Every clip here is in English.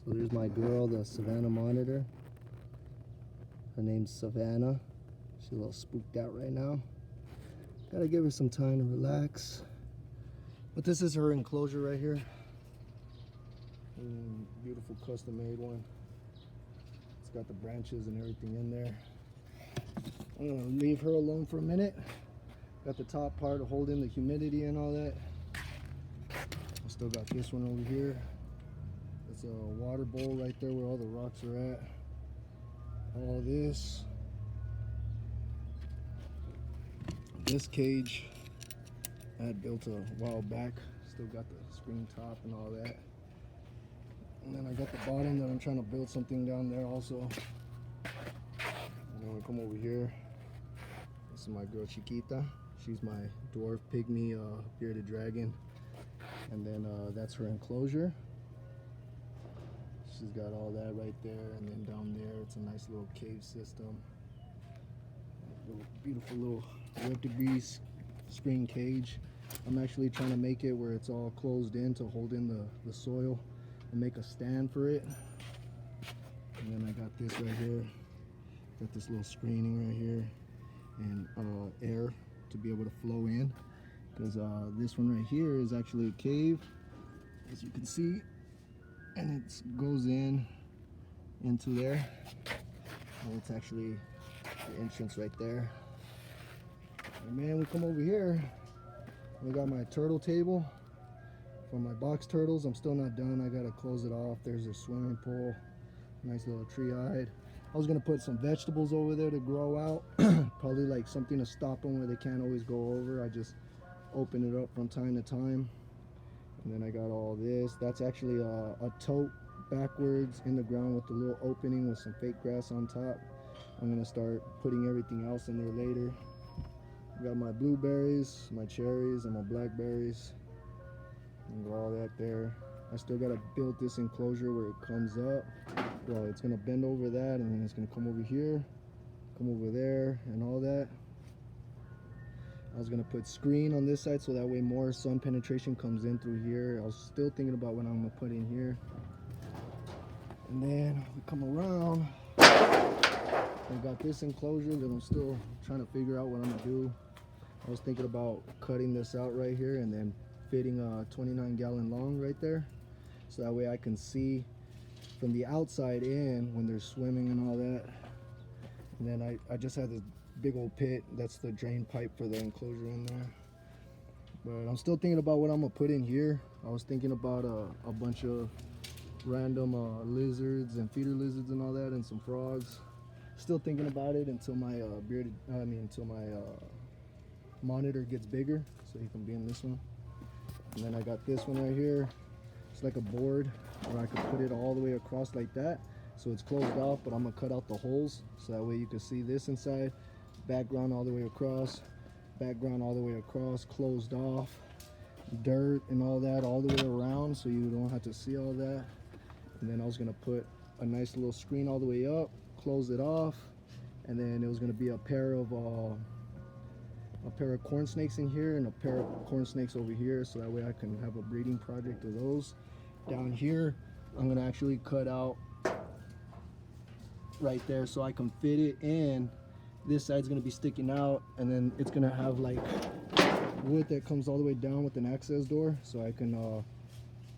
So there's my girl, the Savannah monitor. Her name's Savannah. She's a little spooked out right now. Gotta give her some time to relax. But this is her enclosure right here. Beautiful custom made one. It's got the branches and everything in there. I'm gonna leave her alone for a minute. Got the top part to hold in the humidity and all that. I still got this one over here. It's a water bowl right there where all the rocks are at. All this. This cage I had built a while back. Still got the screen top and all that. And then I got the bottom that I'm trying to build something down there also. And then we come over here. This is my girl Chiquita. She's my dwarf pygmy bearded dragon. And then that's her enclosure. She's got all that right there, and then down there it's a nice little cave system. Beautiful little vertebrae screen cage. I'm actually trying to make it where it's all closed in to hold in the soil and make a stand for it. And then I got this right here. Got this little screening right here, and air to be able to flow in, because this one right here is actually a cave, as you can see, and it goes into there, and it's actually the entrance right there. And man, we come over here, we got my turtle table for my box turtles. I'm still not done. I gotta close it off. There's a swimming pool, nice little tree-eyed. I was gonna put some vegetables over there to grow out, probably like something to stop them where they can't always go over. I just open it up from time to time. And then I got all this. That's actually a tote backwards in the ground with a little opening with some fake grass on top. I'm gonna start putting everything else in there later. I got my blueberries, my cherries, and my blackberries, and all that there. I still gotta build this enclosure where it comes up. Well, it's gonna bend over that, and then it's gonna come over here, come over there, and all that. I was gonna put screen on this side so that way more sun penetration comes in through here. I was still thinking about what I'm gonna put in here. And then we come around, I got this enclosure that I'm still trying to figure out what I'm gonna do. I was thinking about cutting this out right here and then fitting a 29-gallon long right there, so that way I can see from the outside in when they're swimming and all that. And then I just had this big old pit. That's the drain pipe for the enclosure in there. But I'm still thinking about what I'm gonna put in here. I was thinking about a bunch of random lizards and feeder lizards and all that, and some frogs. Still thinking about it until my until my monitor gets bigger, so he can be in this one. And then I got this one right here. It's like a board where I could put it all the way across like that, so it's closed off, but I'm gonna cut out the holes so that way you can see this inside. Background all the way across, background all the way across, closed off, dirt and all that all the way around, so you don't have to see all that. And then I was gonna put a nice little screen all the way up, close it off, and then it was gonna be a pair of corn snakes in here and a pair of corn snakes over here, so that way I can have a breeding project of those. Down here I'm gonna actually cut out right there so I can fit it in. This side's gonna be sticking out, and then it's gonna have like wood that comes all the way down with an access door, so I can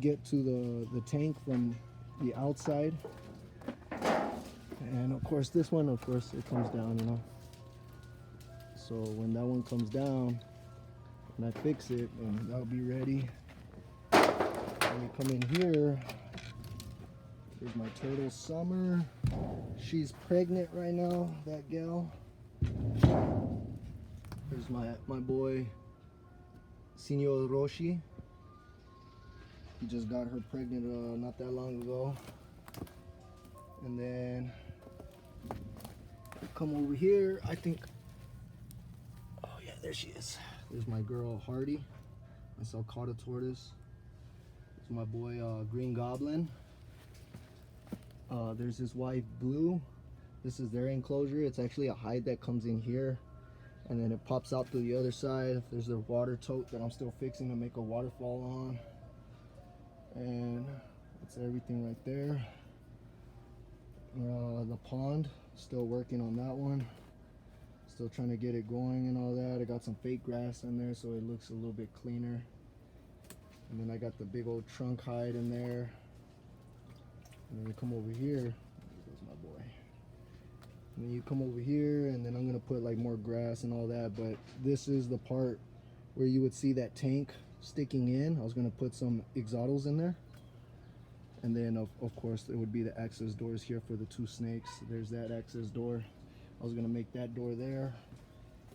get to the tank from the outside. And of course this one, of course, it comes down, you know. So when that one comes down and I fix it, and that'll be ready. When we come in here, there's my turtle Summer. She's pregnant right now, that gal. There's my boy Senor Roshi. He just got her pregnant not that long ago. And then come over here, I think, oh yeah, there she is. There's my girl Hardy, my sulcata tortoise. There's my boy Green Goblin. There's his wife Blue. This is their enclosure. It's actually a hide that comes in here, and then it pops out to the other side. There's their water tote that I'm still fixing to make a waterfall on. And That's everything right there. The pond, still working on that one. Still trying to get it going and all that. I got some fake grass in there so it looks a little bit cleaner. And then I got the big old trunk hide in there. And then you come over here. There goes my boy. And then you come over here, and then I'm gonna put like more grass and all that. But this is the part where you would see that tank sticking in. I was gonna put some exodos in there. And then of course it would be the access doors here for the two snakes. There's that access door. I was gonna make that door there.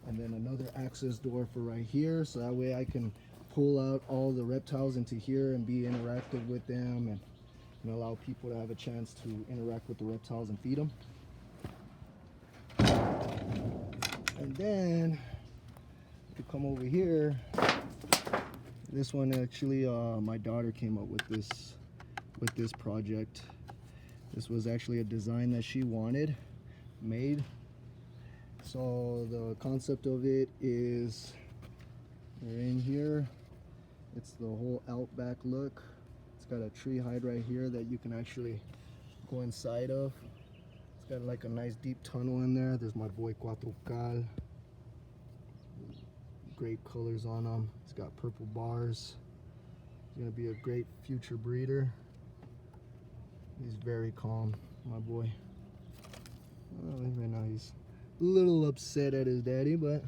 And then another access door for right here. So that way I can pull out all the reptiles into here and be interactive with them, and allow people to have a chance to interact with the reptiles and feed them. And then to come over here, this one actually my daughter came up with this project. This was actually a design that she wanted made. So the concept of it is, we're in here, it's the whole outback look. It's got a tree hide right here that you can actually go inside of. It's got like a nice deep tunnel in there. There's my boy Cuatro. Great colors on him. It's got purple bars. He's gonna be a great future breeder. He's very calm, my boy. Right now he's a little upset at his daddy, but.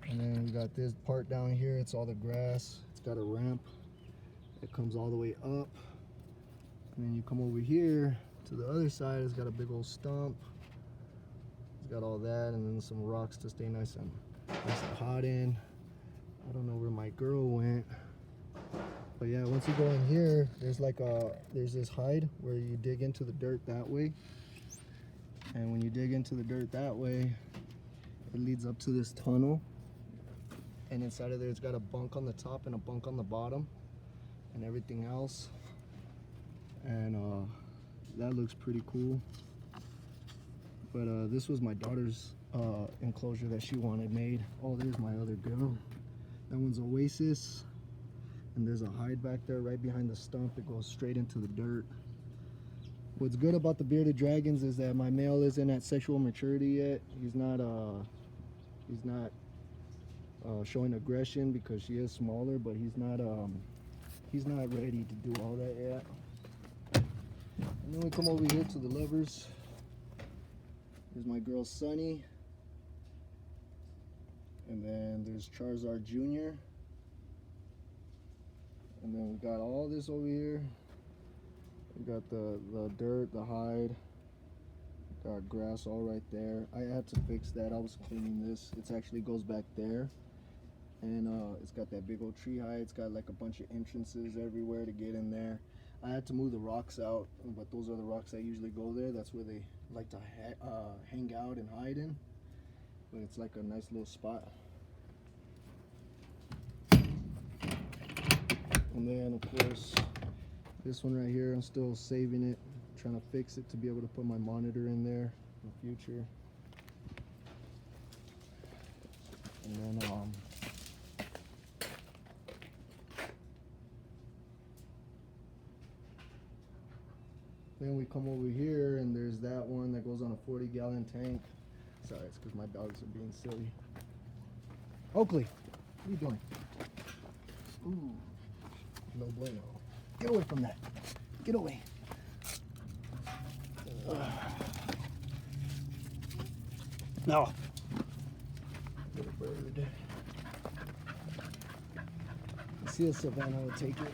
And then we got this part down here. It's all the grass. It's got a ramp that comes all the way up. And then you come over here to the other side. It's got a big old stump. It's got all that, and then some rocks to stay nice and hot in. I don't know where my girl went, but yeah, once you go in here, there's like there's this hide where you dig into the dirt that way. And when you dig into the dirt that way, it leads up to this tunnel. And inside of there, it's got a bunk on the top and a bunk on the bottom and everything else. And that looks pretty cool. But this was my daughter's enclosure that she wanted made. Oh, there's my other girl. That one's Oasis. And there's a hide back there right behind the stump. It goes straight into the dirt. What's good about the bearded dragons is that my male isn't at sexual maturity yet. He's not showing aggression because she is smaller, but he's not ready to do all that yet. And then we come over here to the lovers. There's my girl Sunny, and then there's Charizard Jr. And then we got all this over here. We got the dirt, the hide, got grass all right there. I had to fix that. I was cleaning this. It actually goes back there. And it's got that big old tree hide. It's got like a bunch of entrances everywhere to get in there. I had to move the rocks out, but those are the rocks that usually go there. That's where they like to hang out and hide in. But it's like a nice little spot. And then of course, this one right here, I'm still saving it, trying to fix it to be able to put my monitor in there in the future. And then we come over here, and there's that one that goes on a 40-gallon tank. Sorry, it's because my dogs are being silly. Oakley, what are you doing? Ooh, no bueno. Get away from that. Get away. No. Little bird. See if Savannah will take it.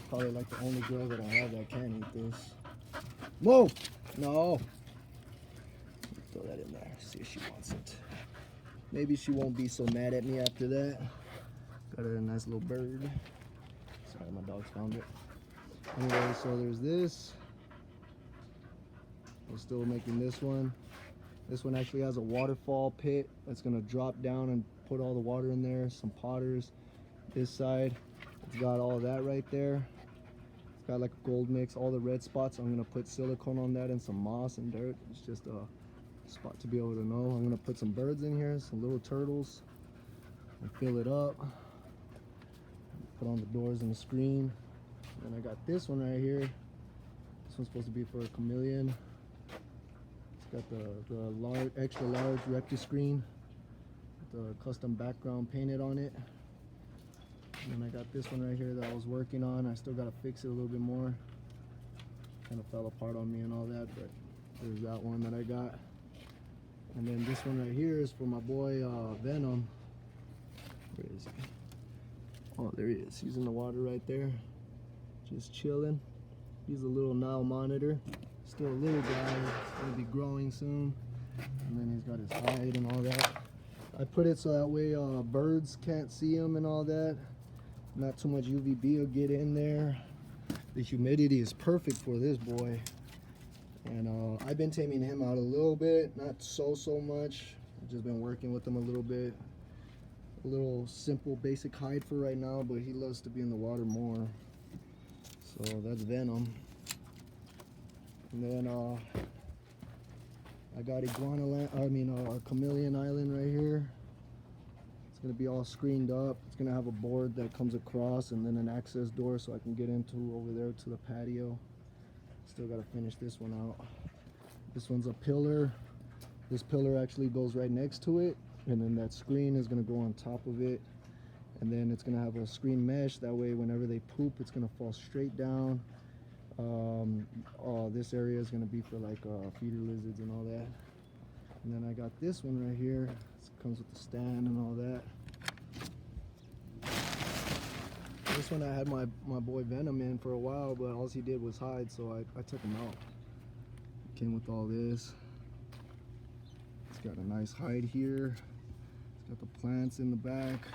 Probably like the only girl that I have that can eat this. Move! No. Throw that in there. See if she wants it. Maybe she won't be so mad at me after that. Got her a nice little bird. Sorry, my dogs found it. Anyway, so there's this. We're still making this one. This one actually has a waterfall pit that's gonna drop down and put all the water in there. Some potters. This side, it's got all that right there. It's got like a gold mix, all the red spots. I'm gonna put silicone on that and some moss and dirt. It's just a spot to be able to know. I'm gonna put some birds in here, some little turtles, and fill it up. put on the doors and the screen. And I got this one right here. This one's supposed to be for a chameleon. It's got the large, extra large recti screen, the custom background painted on it. And then I got this one right here that I was working on. I still got to fix it a little bit more. Kind of fell apart on me and all that, but there's that one that I got. And then this one right here is for my boy Venom. Where is he? Oh, there he is. He's in the water right there, just chilling. He's a little Nile monitor. Still a little guy. He's gonna be growing soon. And then he's got his hide and all that. I put it so that way birds can't see him and all that. Not too much UVB will get in there. The humidity is perfect for this boy. And I've been taming him out a little bit, not so much. I've just been working with him a little bit. A little simple basic hide for right now, but he loves to be in the water more. So that's Venom. And then I got Chameleon Island right here. It's gonna be all screened up. It's gonna have a board that comes across and then an access door so I can get into over there to the patio. Still gotta finish this one out. This one's a pillar. This pillar actually goes right next to it, and then that screen is gonna go on top of it, and then it's gonna have a screen mesh. That way whenever they poop, it's gonna fall straight down. This area is gonna be for like feeder lizards and all that. And then I got this one right here. It comes with the stand and all that. This one I had my boy Venom in for a while, but all he did was hide, so I took him out. It came with all this. It's got a nice hide here. It's got the plants in the back.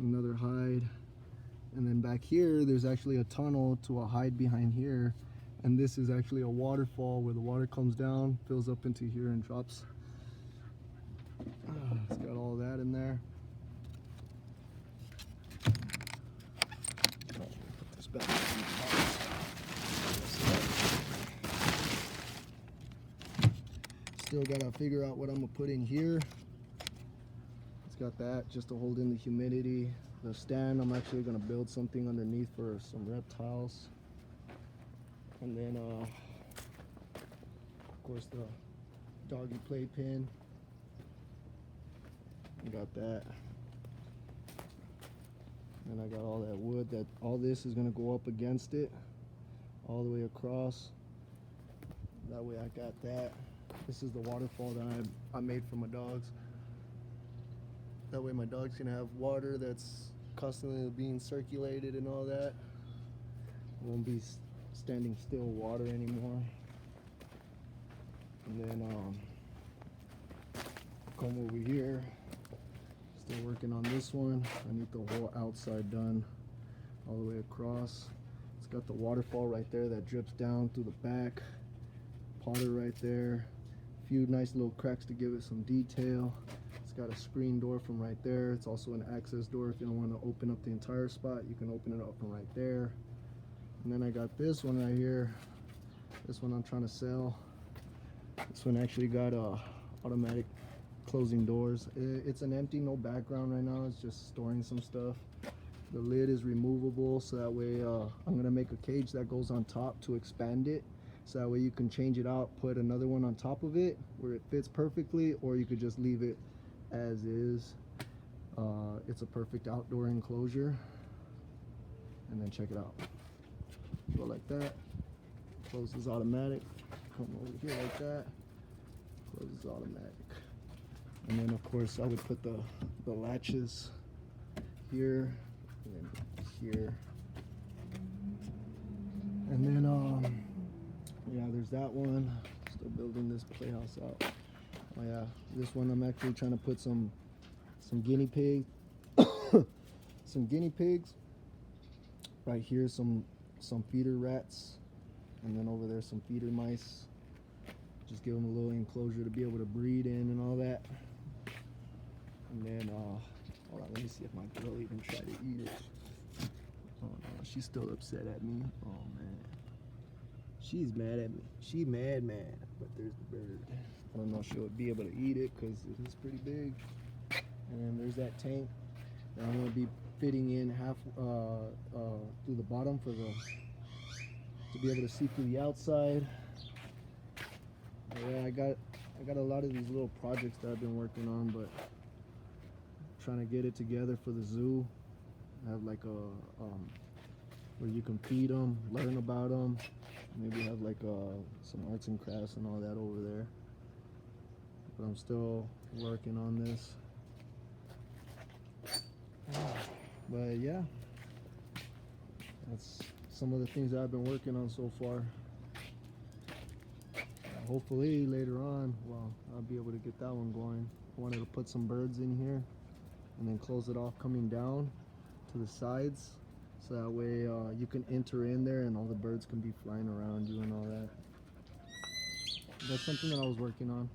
Another hide. And then back here, there's actually a tunnel to a hide behind here. And this is actually a waterfall where the water comes down, fills up into here and drops. It's got all that in there. Put this back in the box. Still gotta figure out what I'm gonna put in here. It's got that just to hold in the humidity. The stand, I'm actually gonna build something underneath for some reptiles. And then, of course, the doggy playpen. Got that. And I got all that wood. That all this is gonna go up against it, all the way across. That way, I got that. This is the waterfall that I made for my dogs. That way, my dogs can have water that's constantly being circulated and all that. It won't be standing still water anymore. And then come over here, still working on this one. I need the whole outside done all the way across. It's got the waterfall right there that drips down through the back, potter right there, a few nice little cracks to give it some detail. It's got a screen door from right there. It's also an access door. If you don't want to open up the entire spot, you can open it up from right there. And then I got this one right here. This one I'm trying to sell. This one actually got automatic closing doors. It's an empty, no background right now. It's just storing some stuff. The lid is removable, so that way I'm gonna make a cage that goes on top to expand it. So that way you can change it out, put another one on top of it where it fits perfectly, or you could just leave it as is. It's a perfect outdoor enclosure. And then check it out. Go like that, closes automatic, come over here like that, closes automatic. And then of course I would put the latches here and then here. And then yeah, there's that one. Still building this playhouse out. Oh yeah, this one I'm actually trying to put some guinea pigs some guinea pigs right here, some feeder rats, and then over there some feeder mice. Just give them a little enclosure to be able to breed in and all that. And then hold on, let me see if my girl even tried to eat it. Oh no, she's still upset at me. Oh man, she's mad at me. She mad, but there's the bird. I don't know if she'll be able to eat it because it is pretty big. And then there's that tank that I'm going to be fitting in half through the bottom for the to be able to see through the outside. But yeah, I got a lot of these little projects that I've been working on, but trying to get it together for the zoo. I have like a where you can feed them, learn about them. Maybe have like some arts and crafts and all that over there. But I'm still working on this. But yeah, that's some of the things that I've been working on so far. Hopefully later on, well, I'll be able to get that one going. I wanted to put some birds in here and then close it off coming down to the sides, so that way you can enter in there and all the birds can be flying around you and all that. That's something that I was working on.